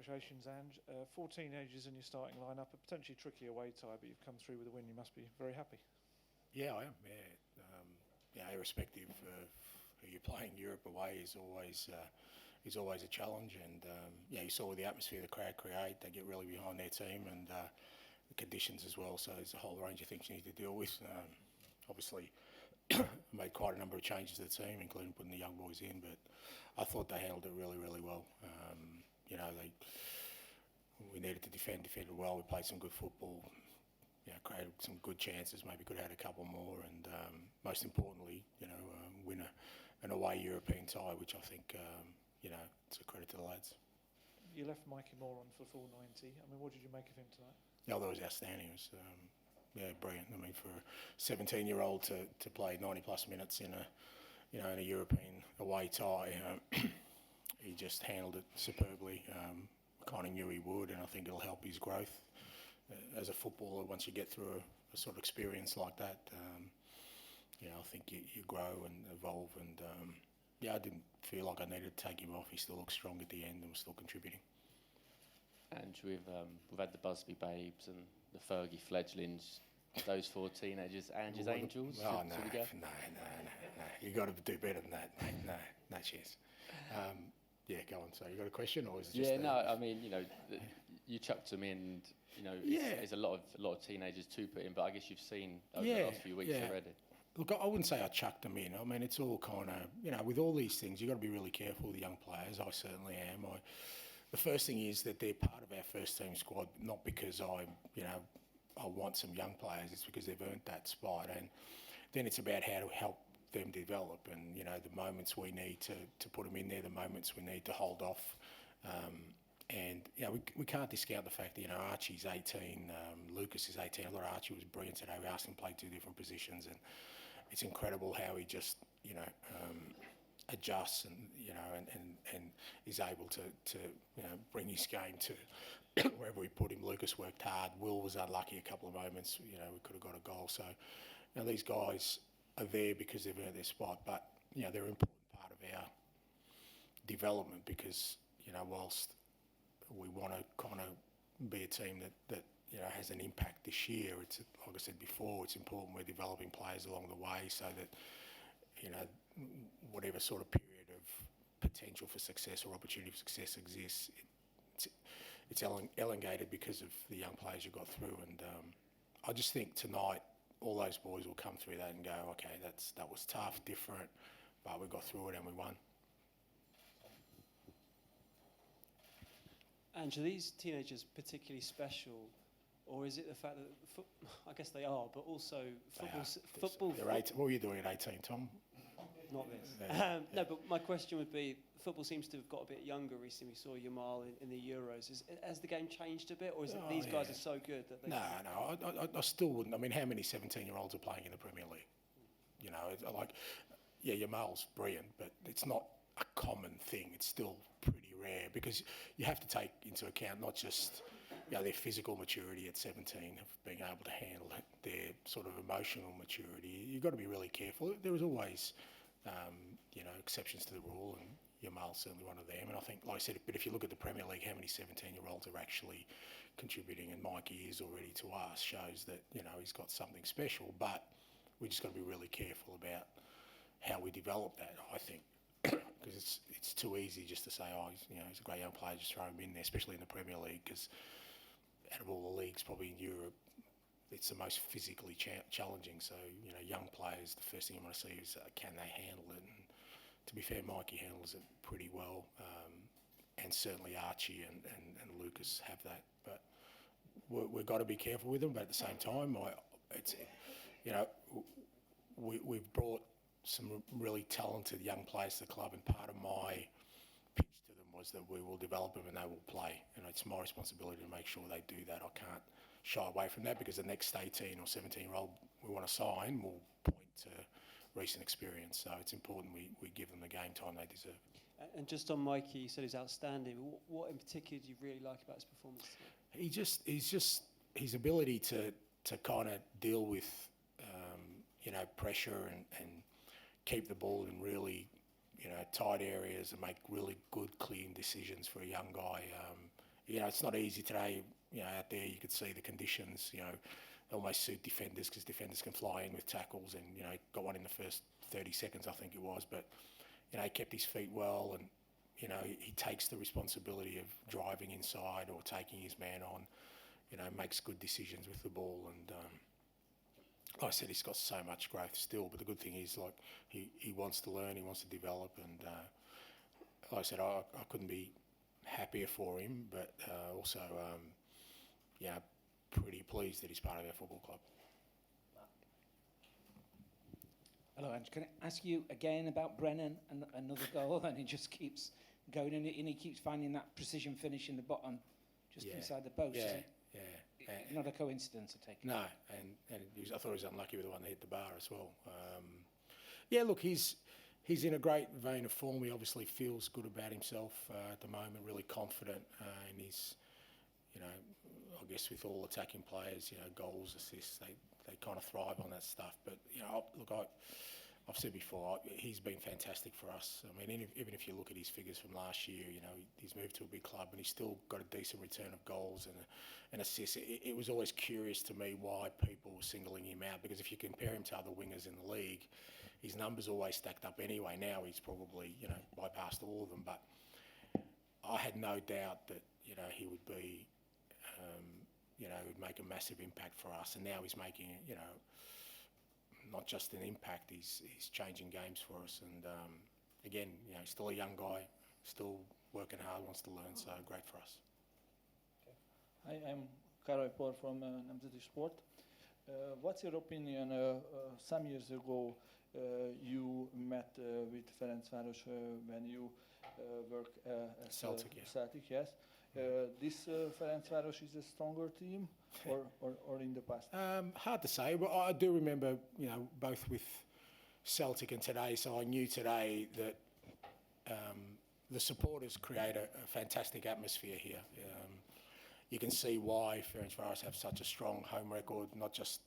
congratulations, Ange. 4 teenagers in your starting lineup, a potentially tricky away tie, but you've come through with a win. You must be very happy. Yeah, I am. Yeah, irrespective of who you're playing, Europe away is always a challenge. And you saw the atmosphere the crowd create. They get really behind their team, and the conditions as well. So there's a whole range of things you need to deal with. Obviously, made quite a number of changes to the team, including putting the young boys in. But I thought they handled it really, really well. We needed to defended well. We played some good football. Created some good chances. Maybe could have had a couple more. And most importantly, win an away European tie, which I think it's a credit to the lads. You left Mikey Moore on for full 90. I mean, what did you make of him tonight? Yeah, that was outstanding. It was brilliant. I mean, for a 17-year-old to play 90+ minutes in a European away tie, he just handled it superbly. Kind of knew he would, and I think it'll help his growth as a footballer. Once you get through a sort of experience like that, I think you grow and evolve. And I didn't feel like I needed to take him off. He still looked strong at the end and was still contributing. And we've had the Busby babes and the Fergie fledglings, those 4 teenagers, Ange's Angels. Oh, no. You got to do better than that, mate. No chance. Go on. So you got a question, or is it just? I mean, you chucked them in. There's a lot of teenagers to put in, but I guess you've seen over the last few weeks already. Look, I wouldn't say I chucked them in. I mean, it's all kind of, with all these things, you've got to be really careful with the young players. I certainly am. The first thing is that they're part of our first team squad, not because I want some young players. It's because they've earned that spot, and then it's about how to help them develop, and the moments we need to put them in there, the moments we need to hold off, and we can't discount the fact that Archie's 18, Lucas is 18. I thought Archie was brilliant today. We asked him to play 2 different positions, and it's incredible how he just adjusts and and is able to bring his game to wherever we put him. Lucas worked hard. Will was unlucky a couple of moments. We could have got a goal. So these guys are there because they've earned their spot, but they're an important part of our development, because whilst we want to kind of be a team that has an impact this year, it's, like I said before, it's important we're developing players along the way, so that whatever sort of period of potential for success or opportunity for success exists, it's elongated because of the young players you've got through. And I just think tonight all those boys will come through that and go, okay, that was tough, different, but we got through it and we won. Ange, are these teenagers particularly special, or is it the fact that I guess they are, but also football? They're 18. What were you doing at 18, Tom? Not this. No, but my question would be: football seems to have got a bit younger recently. We saw Yamal in the Euros. Has the game changed a bit, or is it these guys are so good that they? No. I still wouldn't. I mean, how many 17-year-olds are playing in the Premier League? Yamal's brilliant, but it's not a common thing. It's still pretty rare, because you have to take into account not just their physical maturity at 17 of being able to handle it, their sort of emotional maturity. You've got to be really careful. There is always exceptions to the rule, and Yamal's certainly one of them. And I think, like I said, but if you look at the Premier League, how many 17-year-olds are actually contributing, and Mikey is already to us, shows that he's got something special. But we just got to be really careful about how we develop that, I think. Because it's too easy just to say, he's a great young player, just throw him in there, especially in the Premier League, because out of all the leagues probably in Europe, it's the most physically challenging. So, young players, the first thing you want to see is can they handle it? And to be fair, Mikey handles it pretty well, and certainly Archie and Lucas have that. But we've got to be careful with them. But at the same time, we've brought some really talented young players to the club, and part of my pitch to them was that we will develop them and they will play, and it's my responsibility to make sure they do that. I can't shy away from that, because the next 18 or 17-year-old we want to sign will point to recent experience, so it's important we give them the game time they deserve. And just on Mikey, you said he's outstanding. What in particular do you really like about his performance today? He's just his ability to kind of deal with pressure and keep the ball in really, tight areas and make really good, clean decisions for a young guy. it's not easy today. Out there you could see the conditions. Almost suit defenders because defenders can fly in with tackles, and got one in the first 30 seconds, I think it was. But he kept his feet well, and he takes the responsibility of driving inside or taking his man on. Makes good decisions with the ball, and like I said, he's got so much growth still. But the good thing is, like, he wants to learn, he wants to develop, and like I said, I couldn't be happier for him, but also pretty pleased that he's part of our football club. Hello, Ange. Can I ask you again about Brennan and another goal? And he just keeps going, and he keeps finding that precision finish in the bottom, just inside the post. Not a coincidence, I take it. No, and I thought he was unlucky with the one that hit the bar as well. Look, he's in a great vein of form. He obviously feels good about himself at the moment, really confident in his, I guess with all attacking players, goals, assists, they kind of thrive on that stuff. But, look, I've said before, he's been fantastic for us. I mean, even if you look at his figures from last year, he's moved to a big club and he's still got a decent return of goals and assists. It was always curious to me why people were singling him out, because if you compare him to other wingers in the league, his numbers always stacked up anyway. Now he's probably, bypassed all of them. But I had no doubt that, he would be, would make a massive impact for us. And now he's making, not just an impact, he's changing games for us. And again, still a young guy, still working hard, wants to learn, so great for us. Hi, I'm Karol Por from Nemzeti Sport. What's your opinion? Some years ago, you met with Ferencváros when you worked at Celtic, yeah. Celtic, yes. This Ferencváros is a stronger team, or in the past? Hard to say, but I do remember, both with Celtic and today. So I knew today that the supporters create a fantastic atmosphere here. You can see why Ferencváros have such a strong home record, not just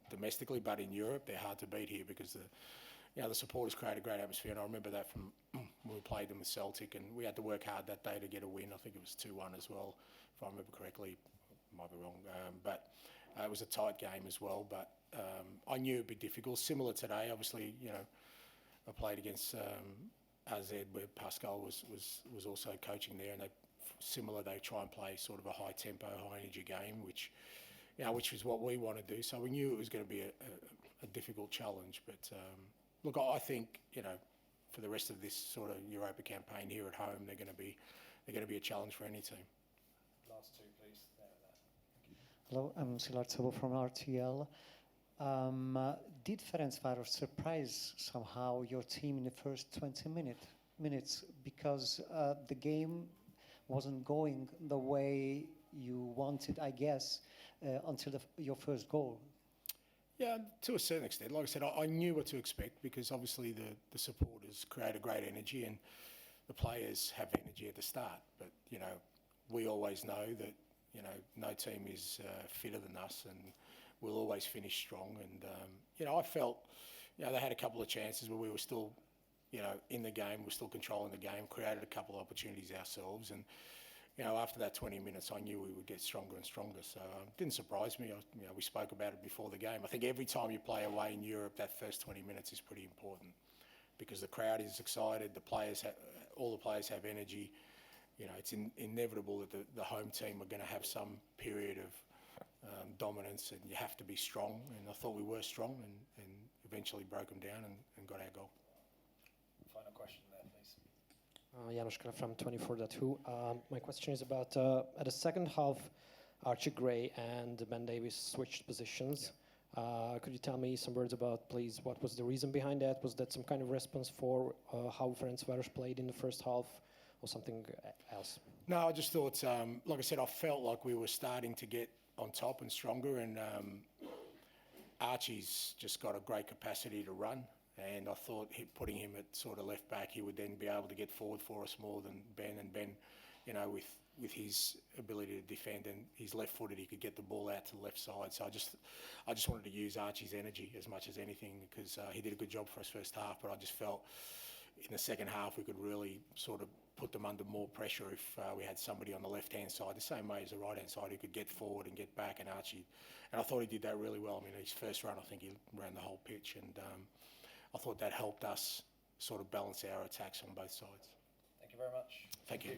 domestically, but in Europe. They're hard to beat here because the supporters create a great atmosphere. And I remember that from when we played them with Celtic, and we had to work hard that day to get a win. I think it was 2-1 as well, if I remember correctly. Might be wrong, but it was a tight game as well. But I knew it'd be difficult. Similar today, obviously, I played against AZ, where Pascal was also coaching there, and they try and play sort of a high tempo, high energy game, which is what we want to do. So we knew it was going to be a difficult challenge. But look, I think for the rest of this sort of Europa campaign here at home, they're going to be a challenge for any team. Last two, please. Hello, I'm Silar Tsebo from RTL. Did Ferencváros surprise somehow your team in the first 20 minutes because the game wasn't going the way you wanted, I guess, until your first goal? Yeah, to a certain extent. Like I said, I knew what to expect because obviously the supporters create a great energy and the players have energy at the start. But, we always know that, no team is fitter than us, and we'll always finish strong. And, I felt, they had a couple of chances where we were still, in the game, we're still controlling the game, created a couple of opportunities ourselves. And, after that 20 minutes, I knew we would get stronger and stronger. So it didn't surprise me. We spoke about it before the game. I think every time you play away in Europe, that first 20 minutes is pretty important because the crowd is excited, all the players have energy. It's inevitable that the home team are going to have some period of dominance, and you have to be strong. And I thought we were strong and eventually broke them down and got our goal. Final question there, please. Janusz Kra from 24.2. My question is about at the second half, Archie Gray and Ben Davies switched positions. Yeah. Could you tell me some words about, please, what was the reason behind that? Was that some kind of response for how Ferencváros played in the first half, or something else? No, I just thought, like I said, I felt like we were starting to get on top and stronger, and Archie's just got a great capacity to run, and I thought putting him at sort of left back, he would then be able to get forward for us more than Ben, and Ben, with his ability to defend and he's left-footed, he could get the ball out to the left side. So I just wanted to use Archie's energy as much as anything because he did a good job for us first half, but I just felt in the second half we could really sort of put them under more pressure if we had somebody on the left-hand side, the same way as the right-hand side, who could get forward and get back. And Archie, and I thought he did that really well. I mean, his first run, I think he ran the whole pitch, and I thought that helped us sort of balance our attacks on both sides. Thank you very much. Thank you.